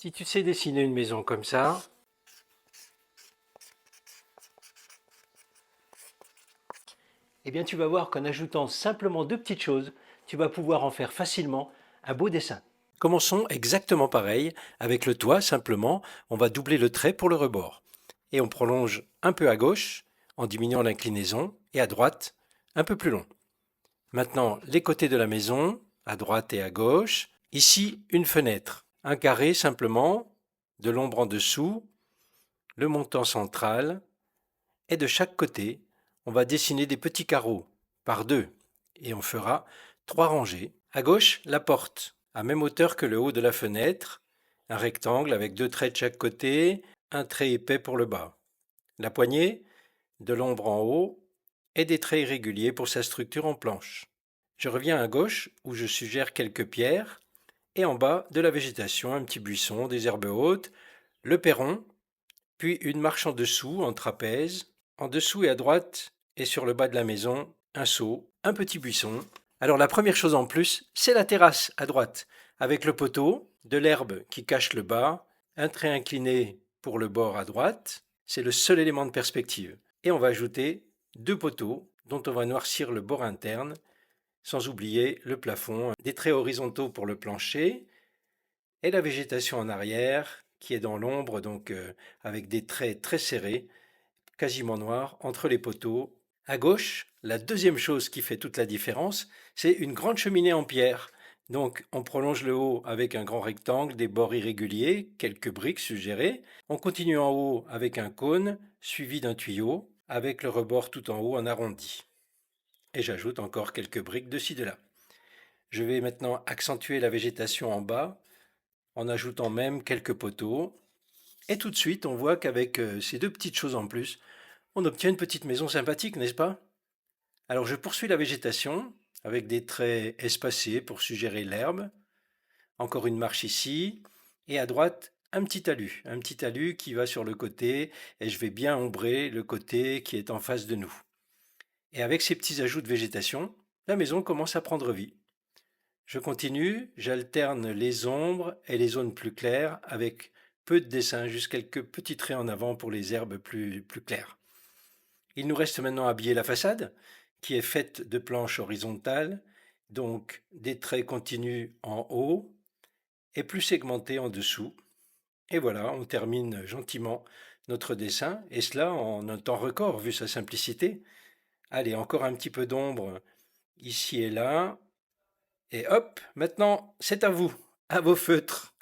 Si tu sais dessiner une maison comme ça, eh bien tu vas voir qu'en ajoutant simplement deux petites choses, tu vas pouvoir en faire facilement un beau dessin. Commençons exactement pareil avec le toit simplement, on va doubler le trait pour le rebord. Et on prolonge un peu à gauche en diminuant l'inclinaison et à droite un peu plus long. Maintenant les côtés de la maison, à droite et à gauche. Ici une fenêtre, un carré simplement, de l'ombre en dessous, le montant central, et de chaque côté, on va dessiner des petits carreaux par deux et on fera trois rangées. À gauche, la porte, à même hauteur que le haut de la fenêtre, un rectangle avec deux traits de chaque côté, un trait épais pour le bas. La poignée, de l'ombre en haut et des traits irréguliers pour sa structure en planche. Je reviens à gauche où je suggère quelques pierres et en bas de la végétation, un petit buisson, des herbes hautes, le perron, puis une marche en dessous en trapèze, en dessous et à droite et sur le bas de la maison, un seau, un petit buisson. Alors la première chose en plus, c'est la terrasse à droite, avec le poteau, de l'herbe qui cache le bas, un trait incliné pour le bord à droite, c'est le seul élément de perspective. Et on va ajouter deux poteaux dont on va noircir le bord interne, sans oublier le plafond, des traits horizontaux pour le plancher, et la végétation en arrière qui est dans l'ombre, donc avec des traits très serrés, quasiment noirs, entre les poteaux. À gauche, la deuxième chose qui fait toute la différence, c'est une grande cheminée en pierre. Donc on prolonge le haut avec un grand rectangle, des bords irréguliers, quelques briques suggérées. On continue en haut avec un cône, suivi d'un tuyau, avec le rebord tout en haut en arrondi. Et j'ajoute encore quelques briques de ci de là. Je vais maintenant accentuer la végétation en bas en ajoutant même quelques poteaux. Et tout de suite, on voit qu'avec ces deux petites choses en plus, on obtient une petite maison sympathique, n'est-ce pas? Alors je poursuis la végétation avec des traits espacés pour suggérer l'herbe. Encore une marche ici. Et à droite, un petit talus qui va sur le côté et je vais bien ombrer le côté qui est en face de nous. Et avec ces petits ajouts de végétation, la maison commence à prendre vie. Je continue, j'alterne les ombres et les zones plus claires avec peu de dessin, juste quelques petits traits en avant pour les herbes plus claires. Il nous reste maintenant à habiller la façade, qui est faite de planches horizontales, donc des traits continus en haut et plus segmentés en dessous. Et voilà, on termine gentiment notre dessin, et cela en un temps record vu sa simplicité. Allez, encore un petit peu d'ombre ici et là, et hop, maintenant c'est à vous, à vos feutres.